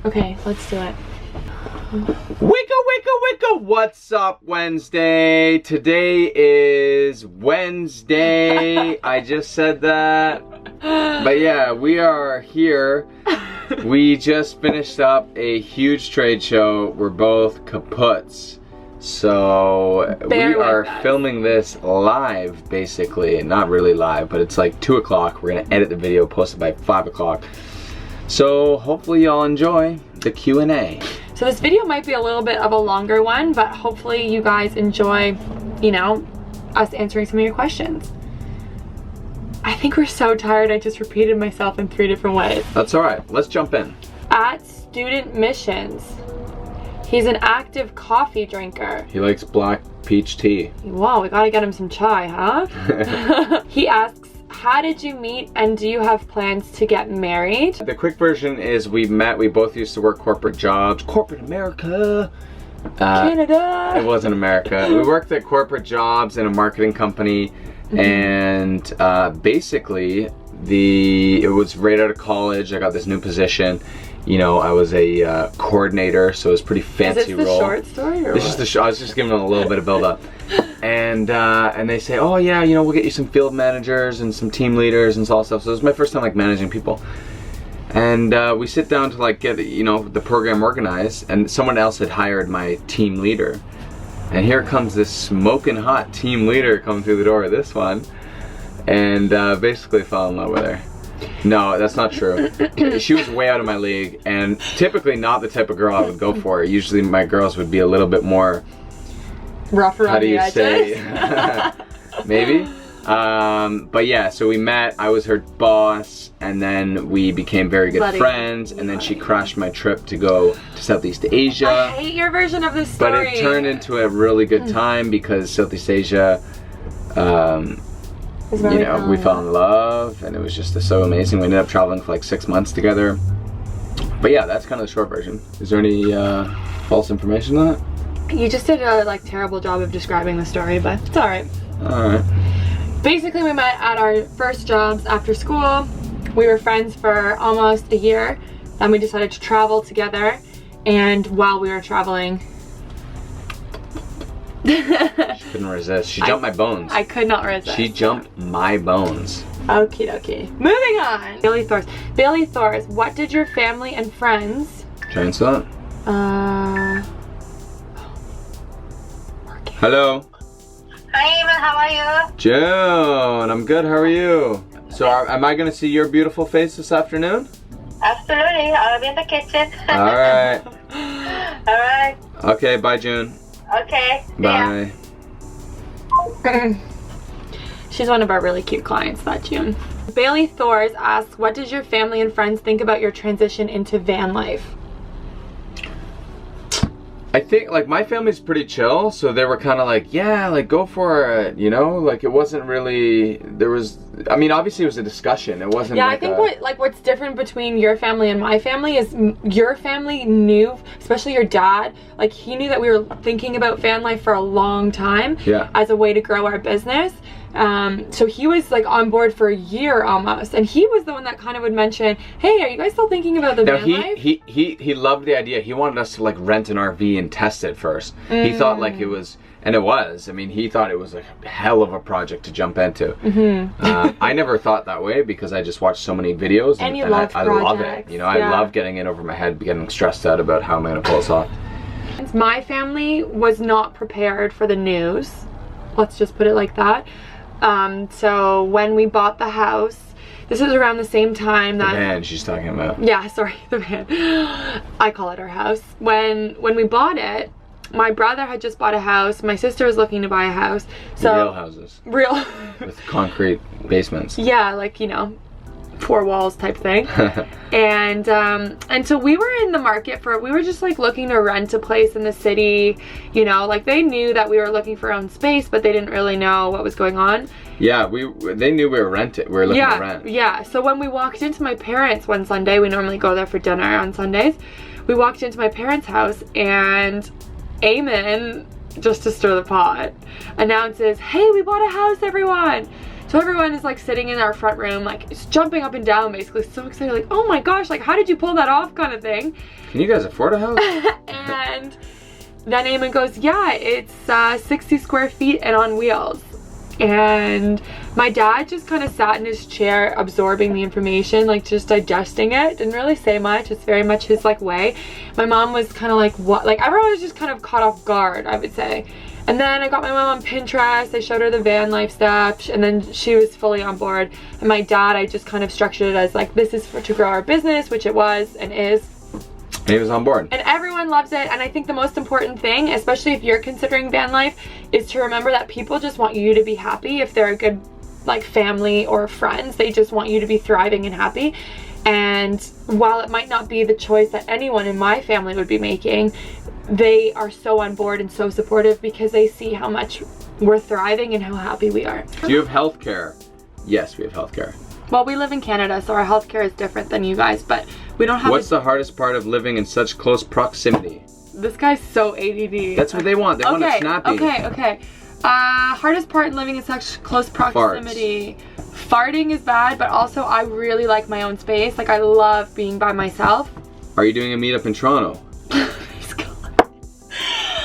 Okay, let's do it. Wicca, what's up, Wednesday? Today is Wednesday. I just said that. But yeah, we are here. We just finished up a huge trade show. We're both kaputs. So we are filming this live, basically. Not really live, but it's like 2 o'clock. We're gonna edit the video, post it by 5 o'clock. So hopefully y'all enjoy the Q&A. So this video might be a little bit of a longer one, but hopefully you guys enjoy, you know, us answering some of your questions. I think we're so tired I just repeated myself in 3 different ways. That's alright, let's jump in. At Student Missions, he's an active coffee drinker. He likes black peach tea. Wow, we gotta get him some chai, huh? He asks, how did you meet and do you have plans to get married? The quick version is we met, we both used to work corporate jobs. Corporate America! Canada! It wasn't America. We worked at corporate jobs in a marketing company, and basically it was right out of college. I got this new position. You know, I was a coordinator, so it was a pretty fancy role. Is this the short story or This what? is the I was just giving them a little bit of build up. And they say, oh yeah, you know, we'll get you some field managers and some team leaders and all stuff. So it was my first time like managing people. And we sit down to like get, you know, the program organized, and someone else had hired my team leader. And here comes this smoking hot team leader coming through the door, this one. And basically fell in love with her. No, that's not true. She was way out of my league, and typically not the type of girl I would go for. Usually my girls would be a little bit more rough around the edges. Maybe. But yeah, so we met, I was her boss, and then we became very good friends, and then she crashed my trip to go to Southeast Asia. I hate your version of this story. But it turned into a really good time because Southeast Asia, you know, we fell in love, and it was just so amazing. We ended up traveling for like 6 months together. But yeah, that's kind of the short version. Is there any false information on that? You just did a like terrible job of describing the story, but it's alright. Alright. Basically, we met at our first jobs after school. We were friends for almost a year. Then we decided to travel together, and while we were traveling, she couldn't resist. She jumped my bones. I could not resist. She jumped my bones. Okie dokie. Moving on. Bailey Thors. Bailey Thors, what did your family and friends... Chainsaw? Hello. Hi, Eamon, how are you? Joan, I'm good. How are you? So, am I going to see your beautiful face this afternoon? Absolutely. I'll be in the kitchen. All right. All right. Okay, bye, June. Okay. Bye. She's one of our really cute clients, that June. Bailey Thors asks, what does your family and friends think about your transition into van life? I think, like, my family's pretty chill, so they were kind of like, yeah, like, go for it, you know? Like, it wasn't really, there was, I mean, obviously it was a discussion. It wasn't Yeah, like I think what's different between your family and my family is your family knew, especially your dad, like, he knew that we were thinking about van life for a long time as a way to grow our business. So he was like on board for a year almost, and he was the one that kind of would mention, hey, are you guys still thinking about the van life? He loved the idea. He wanted us to like rent an RV and test it first. He thought like it was, and it was, I mean, he thought it was a hell of a project to jump into. I never thought that way because I just watched so many videos, and I love it. You know, I love getting in over my head, getting stressed out about how I'm gonna pull this off. My family was not prepared for the news. Let's just put it like that. So when we bought the house, this was around the same time that... The van she's talking about. Yeah, sorry, the van. I call it our house. When we bought it, my brother had just bought a house. My sister was looking to buy a house. So real houses. Real. With concrete basements. Yeah, like, you know, 4 walls type thing. And so we were in the market for, we were just like looking to rent a place in the city, you know, like they knew that we were looking for our own space, but they didn't really know what was going on. Yeah, they knew we were renting. We were looking to rent. Yeah, so when we walked into my parents one Sunday, we normally go there for dinner on Sundays. We walked into my parents' house, and Eamon, just to stir the pot, announces, hey, we bought a house, everyone. So everyone is like sitting in our front room, like just jumping up and down, basically so excited, like, oh my gosh, like how did you pull that off, kind of thing. Can you guys afford a house? And then Eamon goes, yeah, it's 60 square feet and on wheels. And my dad just kind of sat in his chair absorbing the information, like just digesting it. Didn't really say much. It's very much his like way. My mom was kind of like, what? Like everyone was just kind of caught off guard, I would say. And then I got my mom on Pinterest. I showed her the van life stuff, and then she was fully on board. And my dad, I just kind of structured it as like, this is to grow our business, which it was and is. And he was on board. And everyone loves it. And I think the most important thing, especially if you're considering van life, is to remember that people just want you to be happy. If they're a good like family or friends, they just want you to be thriving and happy. And while it might not be the choice that anyone in my family would be making, they are so on board and so supportive because they see how much we're thriving and how happy we are. Do you have healthcare? Yes, we have healthcare. Well, we live in Canada, so our healthcare is different than you guys, but we don't have. What's the hardest part of living in such close proximity? This guy's so ADD. That's what they want. They want it snappy. Okay. Hardest part in living in such close proximity. Farting is bad, but also I really like my own space. Like I love being by myself. Are you doing a meetup in Toronto?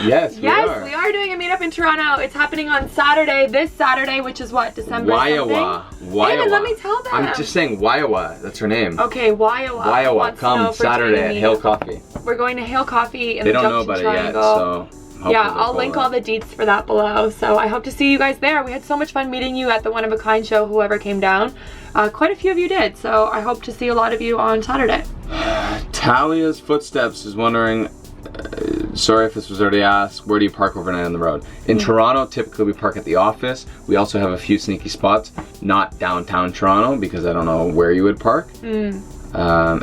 Yes, we are doing a meetup in Toronto. It's happening on Saturday, this Saturday, which is what, December Waiawa. David, let me tell them. I'm just saying Waiawa. That's her name. Okay, Waiawa. Waiawa. Come Saturday at Hail Coffee. We're going to Hail Coffee in the Junction Triangle. They don't know about it yet, so yeah, I'll link all the deets for that below. So I hope to see you guys there. We had so much fun meeting you at the One of a Kind show, whoever came down. Quite a few of you did, so I hope to see a lot of you on Saturday. Talia's Footsteps is wondering, sorry if this was already asked, where do you park overnight on the road? In Toronto, typically we park at the office. We also have a few sneaky spots, not downtown Toronto, because I don't know where you would park. And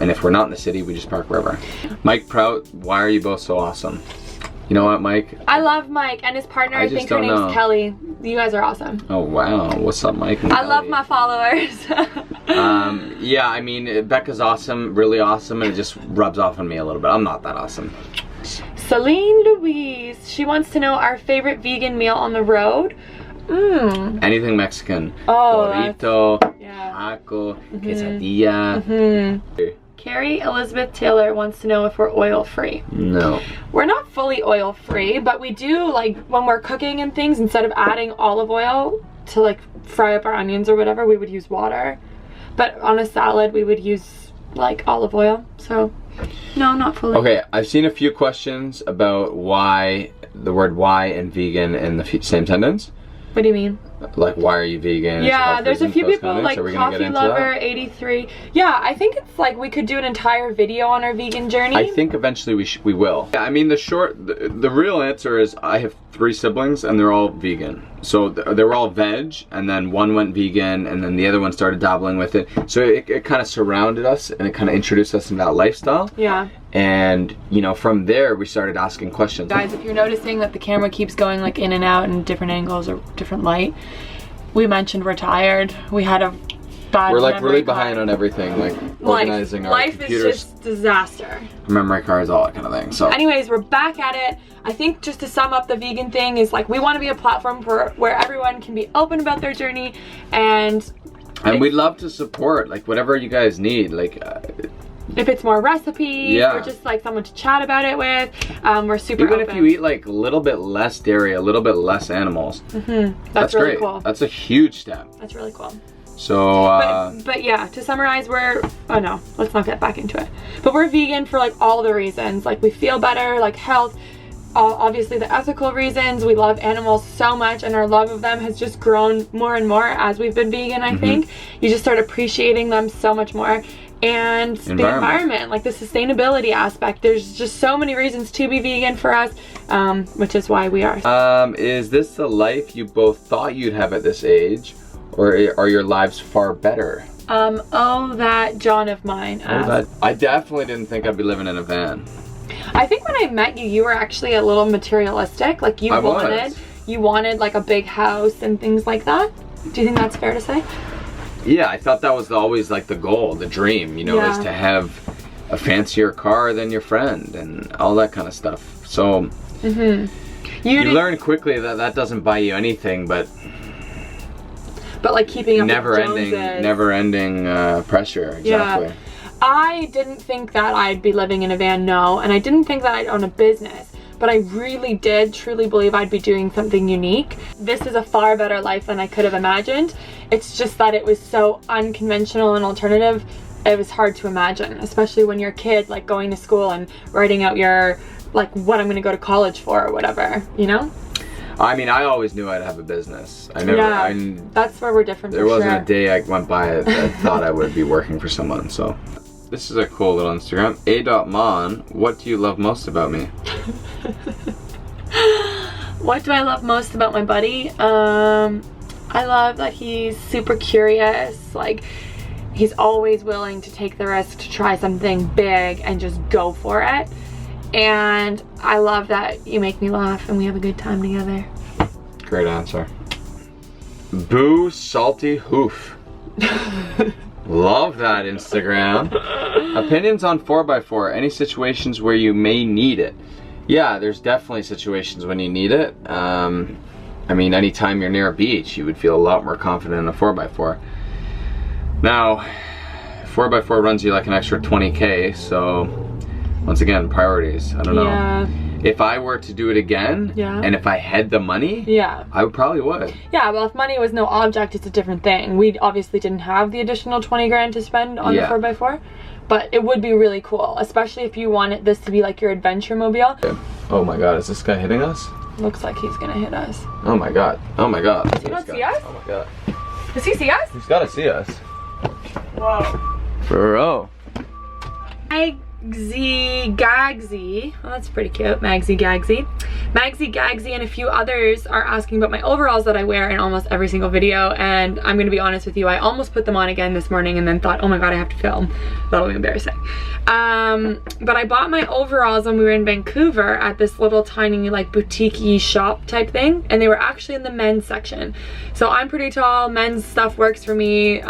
if we're not in the city, we just park wherever. Mike Prout, why are you both so awesome? You know what, Mike? I love Mike and his partner. I think her name's Kelly. You guys are awesome. Oh, wow. What's up, Mike? I love my followers. Yeah, I mean, Becca's awesome, really awesome, and it just rubs off on me a little bit. I'm not that awesome. Celine Louise, she wants to know our favorite vegan meal on the road. Anything Mexican. Oh, burrito, taco, quesadilla. Carrie Elizabeth Taylor wants to know if we're oil free. No. We're not fully oil free, but we do, like, when we're cooking and things, instead of adding olive oil to like fry up our onions or whatever, we would use water. But on a salad, we would use like olive oil. So no, not fully. Okay, I've seen a few questions about why the word "why" and vegan in the same sentence. What do you mean? Like, why are you vegan? Yeah, there's a few people like Coffee Lover 83. Yeah, I think it's like we could do an entire video on our vegan journey. I think eventually we will. Yeah, I mean, the real answer is I have 3 siblings and they're all vegan. So they were all veg, and then one went vegan, and then the other one started dabbling with it. So it kind of surrounded us, and it kind of introduced us into that lifestyle. Yeah. And, you know, from there we started asking questions. Guys, if you're noticing that the camera keeps going like in and out in different angles or different light, we mentioned we're tired. We had a bad We're like really behind on everything, like organizing our computers. Life is just disaster. Memory cards, all that kind of thing. So anyways, we're back at it. I think just to sum up the vegan thing is like we want to be a platform for where everyone can be open about their journey, and we'd love to support like whatever you guys need, like if it's more recipes or just like someone to chat about it with, we're super even open. If you eat like a little bit less dairy, a little bit less animals. That's really great. Cool. That's a huge step. That's really cool. So but yeah, to summarize, oh no, let's not get back into it, but we're vegan for like all the reasons. Like we feel better, like health, obviously the ethical reasons. We love animals so much, and our love of them has just grown more and more as we've been vegan. I think you just start appreciating them so much more. And the environment, like the sustainability aspect, there's just so many reasons to be vegan for us, which is why we are. Is this the life you both thought you'd have at this age, or are your lives far better? Oh, that John of mine asked. I definitely didn't think I'd be living in a van. I think when I met you, you were actually a little materialistic. Like you wanted like a big house and things like that. Do you think that's fair to say? Yeah, I thought that was always like the goal, the dream, you know, is to have a fancier car than your friend and all that kind of stuff. So you learn quickly that that doesn't buy you anything, but but like keeping up never with ending, Joneses. never ending pressure. Exactly. Yeah. I didn't think that I'd be living in a van, no, and I didn't think that I'd own a business, but I really did truly believe I'd be doing something unique. This is a far better life than I could have imagined. It's just that it was so unconventional and alternative, it was hard to imagine, especially when you're a kid, like going to school and writing out your, like, what I'm gonna go to college for or whatever, you know? I mean, I always knew I'd have a business. I never, that's where we're different. There wasn't a day I went by I thought I would be working for someone, so. This is a cool little Instagram. A.Mon, what do you love most about me? What do I love most about my buddy? I love that he's super curious. Like, he's always willing to take the risk to try something big and just go for it. And I love that you make me laugh and we have a good time together. Great answer. Boo Salty Hoof. Love that Instagram. Opinions on 4x4, any situations where you may need it? Yeah, there's definitely situations when you need it. I mean, anytime you're near a beach, you would feel a lot more confident in a 4x4. Now, 4x4 runs you like an extra 20K, so once again, priorities. I don't know. Yeah. If I were to do it again, and if I had the money, I probably would. Yeah, well, if money was no object, it's a different thing. We obviously didn't have the additional 20 grand to spend on the 4x4, but it would be really cool, especially if you wanted this to be like your adventure mobile. Oh my God, is this guy hitting us? Looks like he's gonna hit us. Oh my God, oh my God. Does he not see us? Oh my God. Does he see us? He's gotta see us. Whoa. Bro. Magsy Gagsy, oh that's pretty cute, Magsy Gagsy and a few others are asking about my overalls that I wear in almost every single video, and I'm gonna be honest with you, I almost put them on again this morning and then thought, oh my God, I have to film. That'll be embarrassing. But I bought my overalls when we were in Vancouver at this little tiny like boutique-y shop type thing, and they were actually in the men's section. So I'm pretty tall, men's stuff works for me.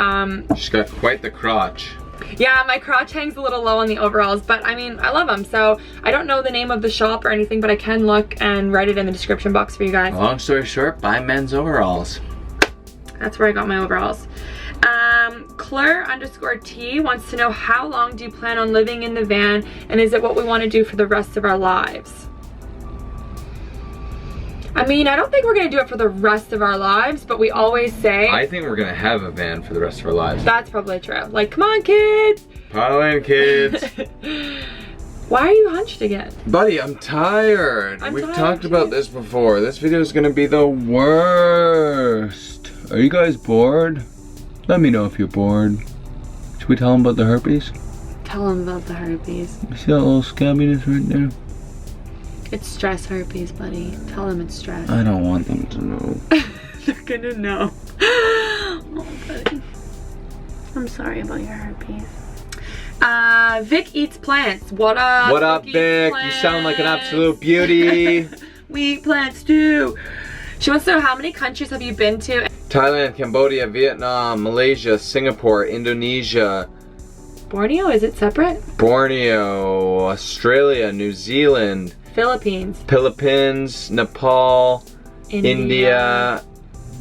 She's got quite the crotch. Yeah, my crotch hangs a little low on the overalls, but I mean, I love them. So I don't know the name of the shop or anything, but I can look and write it in the description box for you guys. Long story short, buy men's overalls. That's where I got my overalls. Claire_T wants to know, how long do you plan on living in the van, and is it what we want to do for the rest of our lives? I mean, I don't think we're gonna do it for the rest of our lives, but we always say, I think we're gonna have a van for the rest of our lives. That's probably true. Like, come on, kids! Pile in, kids. Why are you hunched again? Buddy, I'm tired. We've talked about this before. This video is gonna be the worst. Are you guys bored? Let me know if you're bored. Should we tell them about the herpes? Tell them about the herpes. You see that little scabbiness right there? It's stress herpes, buddy. Tell them it's stress. I don't want them to know. They're gonna know. Oh, buddy. I'm sorry about your herpes. Vic eats plants. What up? What up, Vic? You sound like an absolute beauty. We eat plants too. She wants to know, how many countries have you been to? Thailand, Cambodia, Vietnam, Malaysia, Singapore, Indonesia. Borneo, is it separate? Borneo, Australia, New Zealand. Philippines, Nepal, India,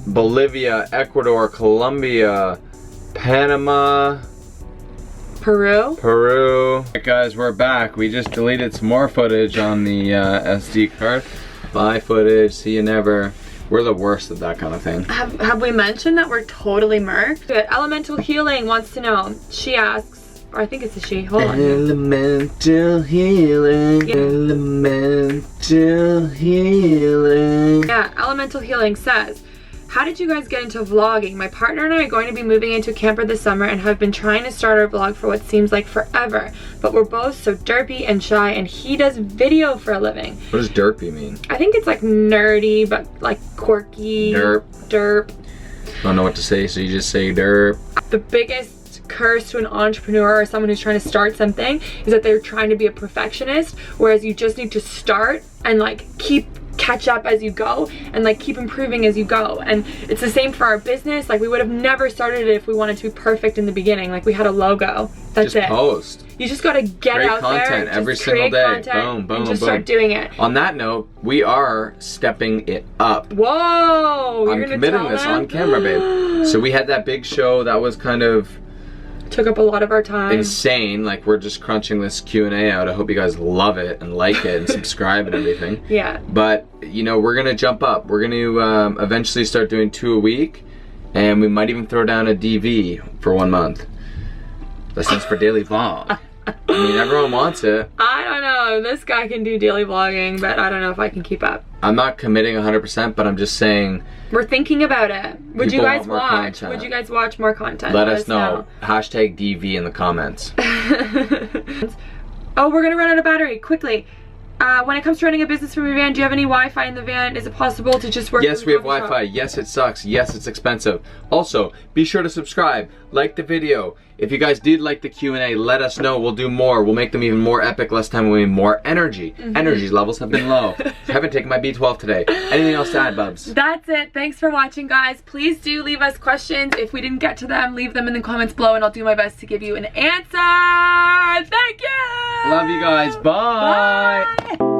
Bolivia, Ecuador, Colombia, Panama, Peru. Alright guys, we're back. We just deleted some more footage on the SD card. Bye footage, see you never. We're the worst at that kind of thing. Have we mentioned that we're totally murked? Good. Elemental Healing wants to know. She asks, or I think it's a she, hold on. Elemental Healing, Elemental Healing. Yeah, Elemental Healing says, how did you guys get into vlogging? My partner and I are going to be moving into a camper this summer and have been trying to start our vlog for what seems like forever. But we're both so derpy and shy, and he does video for a living. What does derpy mean? I think it's like nerdy, but like quirky. Derp. I don't know what to say, so you just say derp. The biggest curse to an entrepreneur or someone who's trying to start something is that they're trying to be a perfectionist, whereas you just need to start and like catch up as you go and like keep improving as you go. And it's the same for our business. Like, we would have never started it if we wanted to be perfect in the beginning. Like, we had a logo, that's just it. Post. You just gotta get out there. Create content every single day. Boom, boom, and just boom. start doing it. On that note, we are stepping it up. Whoa! I'm committing this on camera, babe. So we had that big show that was kind of took up a lot of our time. Insane. Like, we're just crunching this Q&A out. I hope you guys love it and like it and subscribe and everything. Yeah. But, you know, we're gonna jump up. We're gonna eventually start doing 2 a week, and we might even throw down a DV for 1 month. That stands for daily vlog. I mean, everyone wants it. I don't know. This guy can do daily vlogging, but I don't know if I can keep up. I'm not committing 100%, but I'm just saying. We're thinking about it. Would you guys watch? Content. Would you guys watch more content? Let us know. Hashtag DV in the comments. Oh, we're gonna run out of battery quickly. When it comes to running a business from your van, do you have any Wi-Fi in the van? Is it possible to just work? Yes, we have Wi-Fi. Yes, it sucks. Yes, it's expensive. Also, be sure to subscribe, like the video. If you guys did like the Q&A, let us know. We'll do more. We'll make them even more epic. Less time, we need more energy. Energy levels have been low. I haven't taken my B12 today. Anything else to add, Bubs? That's it. Thanks for watching, guys. Please do leave us questions. If we didn't get to them, leave them in the comments below, and I'll do my best to give you an answer. Thank you. Love you guys. Bye. Bye.